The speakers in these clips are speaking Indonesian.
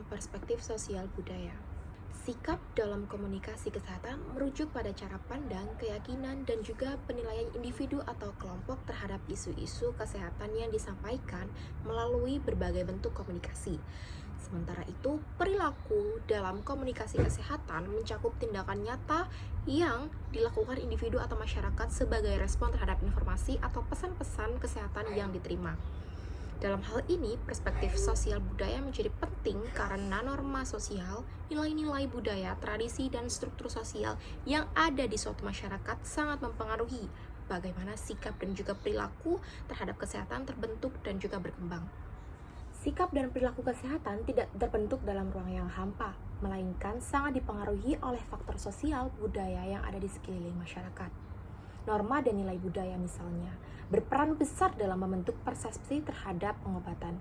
dalam perspektif sosial budaya. Sikap dalam komunikasi kesehatan merujuk pada cara pandang, keyakinan, dan juga penilaian individu atau kelompok terhadap isu-isu kesehatan yang disampaikan melalui berbagai bentuk komunikasi. Sementara itu, perilaku dalam komunikasi kesehatan mencakup tindakan nyata yang dilakukan individu atau masyarakat sebagai respon terhadap informasi atau pesan-pesan kesehatan yang diterima. Dalam hal ini, perspektif sosial budaya menjadi penting karena norma sosial, nilai-nilai budaya, tradisi, dan struktur sosial yang ada di suatu masyarakat sangat mempengaruhi bagaimana sikap dan juga perilaku terhadap kesehatan terbentuk dan juga berkembang. Sikap dan perilaku kesehatan tidak terbentuk dalam ruang yang hampa, melainkan sangat dipengaruhi oleh faktor sosial budaya yang ada di sekeliling masyarakat. Norma dan nilai budaya misalnya, berperan besar dalam membentuk persepsi terhadap pengobatan.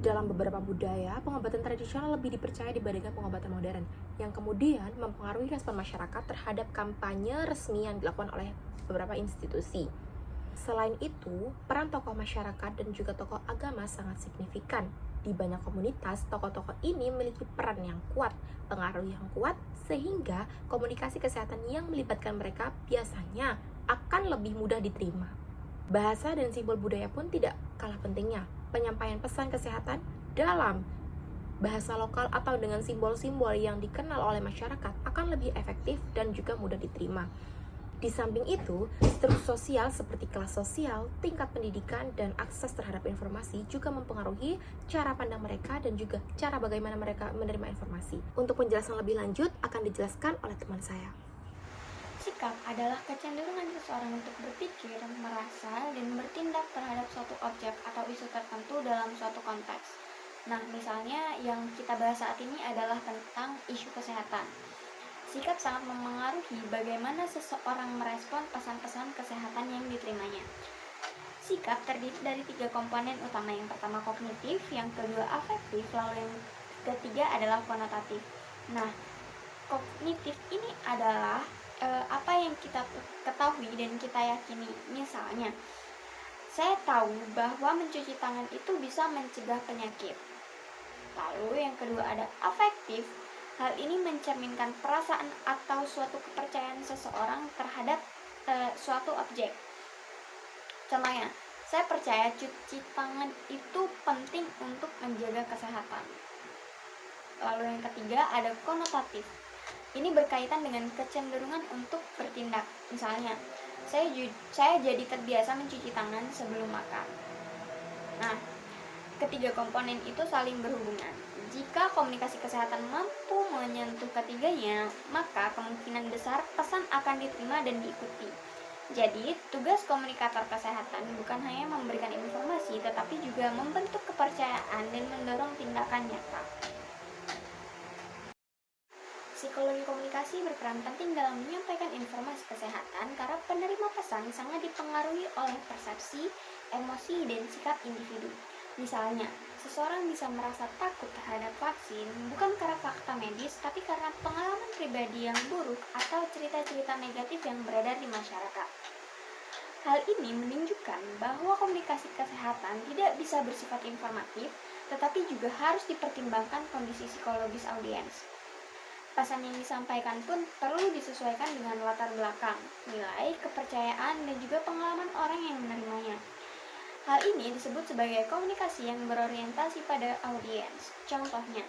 Dalam beberapa budaya, pengobatan tradisional lebih dipercaya dibandingkan pengobatan modern, yang kemudian mempengaruhi respon masyarakat terhadap kampanye resmi yang dilakukan oleh beberapa institusi. Selain itu, peran tokoh masyarakat dan juga tokoh agama sangat signifikan. Di banyak komunitas, tokoh-tokoh ini memiliki peran yang kuat, pengaruh yang kuat, sehingga komunikasi kesehatan yang melibatkan mereka biasanya akan lebih mudah diterima. Bahasa dan simbol budaya pun tidak kalah pentingnya. Penyampaian pesan kesehatan dalam bahasa lokal atau dengan simbol-simbol yang dikenal oleh masyarakat akan lebih efektif dan juga mudah diterima. Di samping itu, struktur sosial seperti kelas sosial, tingkat pendidikan, dan akses terhadap informasi juga mempengaruhi cara pandang mereka dan juga cara bagaimana mereka menerima informasi. Untuk penjelasan lebih lanjut akan dijelaskan oleh teman saya. Sikap adalah kecenderungan seseorang untuk berpikir, merasa, dan bertindak terhadap suatu objek atau isu tertentu dalam suatu konteks. Nah, misalnya yang kita bahas saat ini adalah tentang isu kesehatan. Sikap sangat memengaruhi bagaimana seseorang merespon pesan-pesan kesehatan yang diterimanya. Sikap terdiri dari 3 komponen utama. Yang pertama kognitif, yang kedua afektif, lalu yang ketiga adalah konotatif. Nah, kognitif ini adalah apa yang kita ketahui dan kita yakini. Misalnya, saya tahu bahwa mencuci tangan itu bisa mencegah penyakit. Lalu yang kedua ada afektif. Hal ini mencerminkan perasaan atau suatu kepercayaan seseorang terhadap suatu objek. Contohnya, saya percaya cuci tangan itu penting untuk menjaga kesehatan. Lalu yang ketiga ada konotatif. Ini berkaitan dengan kecenderungan untuk bertindak. Misalnya, saya jadi terbiasa mencuci tangan sebelum makan. Nah, ketiga komponen itu saling berhubungan. Jika komunikasi kesehatan mampu menyentuh ketiganya, maka kemungkinan besar pesan akan diterima dan diikuti. Jadi, tugas komunikator kesehatan bukan hanya memberikan informasi, tetapi juga membentuk kepercayaan dan mendorong tindakan nyata. Psikologi komunikasi berperan penting dalam menyampaikan informasi kesehatan karena penerima pesan sangat dipengaruhi oleh persepsi, emosi, dan sikap individu. Misalnya, seseorang bisa merasa takut terhadap vaksin bukan karena fakta medis, tapi karena pengalaman pribadi yang buruk atau cerita-cerita negatif yang beredar di masyarakat. Hal ini menunjukkan bahwa komunikasi kesehatan tidak bisa bersifat informatif, tetapi juga harus dipertimbangkan kondisi psikologis audiens. Pesan yang disampaikan pun perlu disesuaikan dengan latar belakang, nilai, kepercayaan, dan juga pengalaman orang yang menerimanya. Hal ini disebut sebagai komunikasi yang berorientasi pada audiens. Contohnya,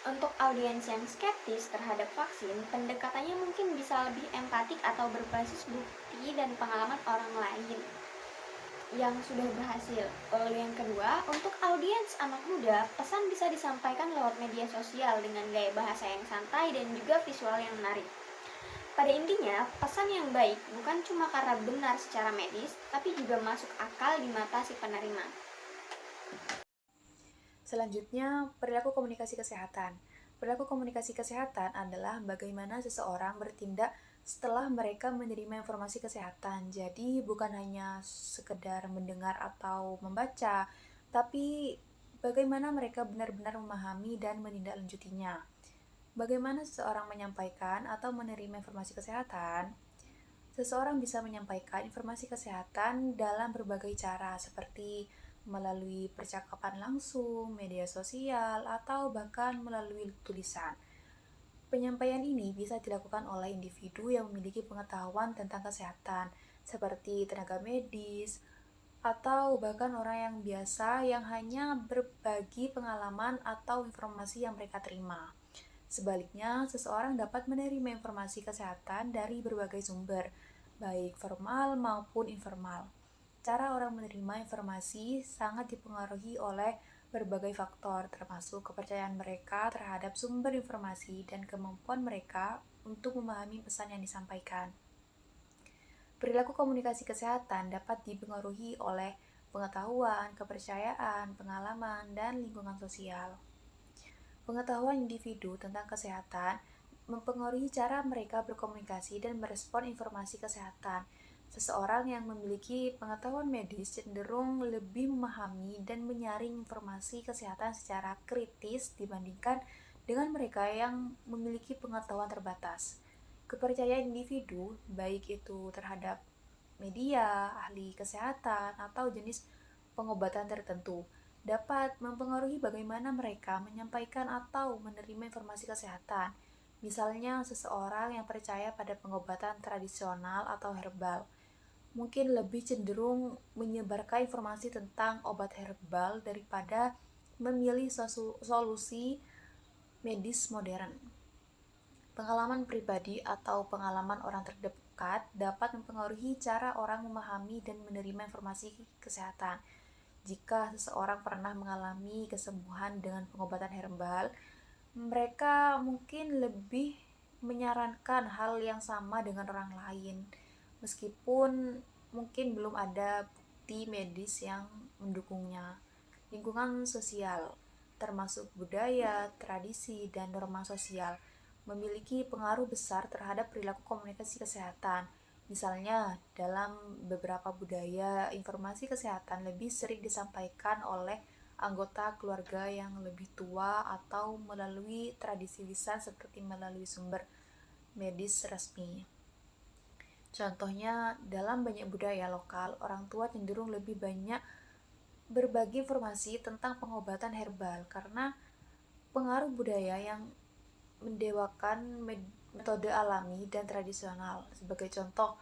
untuk audiens yang skeptis terhadap vaksin, pendekatannya mungkin bisa lebih empatik atau berbasis bukti dan pengalaman orang lain yang sudah berhasil. Lalu yang kedua, untuk audiens anak muda, pesan bisa disampaikan lewat media sosial dengan gaya bahasa yang santai dan juga visual yang menarik. Pada intinya, pesan yang baik bukan cuma karena benar secara medis, tapi juga masuk akal di mata si penerima. Selanjutnya, perilaku komunikasi kesehatan. Perilaku komunikasi kesehatan adalah bagaimana seseorang bertindak setelah mereka menerima informasi kesehatan. Jadi bukan hanya sekedar mendengar atau membaca, tapi bagaimana mereka benar-benar memahami dan menindaklanjutinya. Bagaimana seseorang menyampaikan atau menerima informasi kesehatan? Seseorang bisa menyampaikan informasi kesehatan dalam berbagai cara, seperti melalui percakapan langsung, media sosial, atau bahkan melalui tulisan. Penyampaian ini bisa dilakukan oleh individu yang memiliki pengetahuan tentang kesehatan, seperti tenaga medis, atau bahkan orang yang biasa yang hanya berbagi pengalaman atau informasi yang mereka terima. Sebaliknya, seseorang dapat menerima informasi kesehatan dari berbagai sumber, baik formal maupun informal. Cara orang menerima informasi sangat dipengaruhi oleh berbagai faktor, termasuk kepercayaan mereka terhadap sumber informasi dan kemampuan mereka untuk memahami pesan yang disampaikan. Perilaku komunikasi kesehatan dapat dipengaruhi oleh pengetahuan, kepercayaan, pengalaman, dan lingkungan sosial. Pengetahuan individu tentang kesehatan mempengaruhi cara mereka berkomunikasi dan merespon informasi kesehatan. Seseorang yang memiliki pengetahuan medis cenderung lebih memahami dan menyaring informasi kesehatan secara kritis dibandingkan dengan mereka yang memiliki pengetahuan terbatas. Kepercayaan individu, baik itu terhadap media, ahli kesehatan, atau jenis pengobatan tertentu, dapat mempengaruhi bagaimana mereka menyampaikan atau menerima informasi kesehatan. Misalnya, seseorang yang percaya pada pengobatan tradisional atau herbal mungkin lebih cenderung menyebarkan informasi tentang obat herbal daripada memilih solusi medis modern. Pengalaman pribadi atau pengalaman orang terdekat dapat mempengaruhi cara orang memahami dan menerima informasi kesehatan. Jika seseorang pernah mengalami kesembuhan dengan pengobatan herbal, mereka mungkin lebih menyarankan hal yang sama dengan orang lain, meskipun mungkin belum ada bukti medis yang mendukungnya. Lingkungan sosial, termasuk budaya, tradisi, dan norma sosial, memiliki pengaruh besar terhadap perilaku komunikasi kesehatan. Misalnya, dalam beberapa budaya, informasi kesehatan lebih sering disampaikan oleh anggota keluarga yang lebih tua atau melalui tradisi lisan seperti melalui sumber medis resmi. Contohnya, dalam banyak budaya lokal, orang tua cenderung lebih banyak berbagi informasi tentang pengobatan herbal karena pengaruh budaya yang mendewakan metode alami dan tradisional. Sebagai contoh,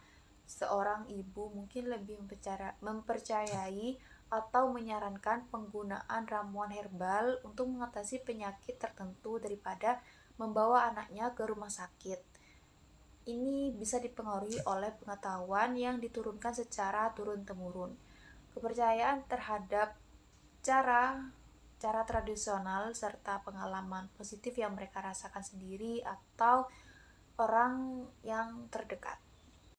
seorang ibu mungkin lebih mempercayai atau menyarankan penggunaan ramuan herbal untuk mengatasi penyakit tertentu daripada membawa anaknya ke rumah sakit. Ini bisa dipengaruhi oleh pengetahuan yang diturunkan secara turun-temurun. Kepercayaan terhadap cara tradisional serta pengalaman positif yang mereka rasakan sendiri atau orang yang terdekat.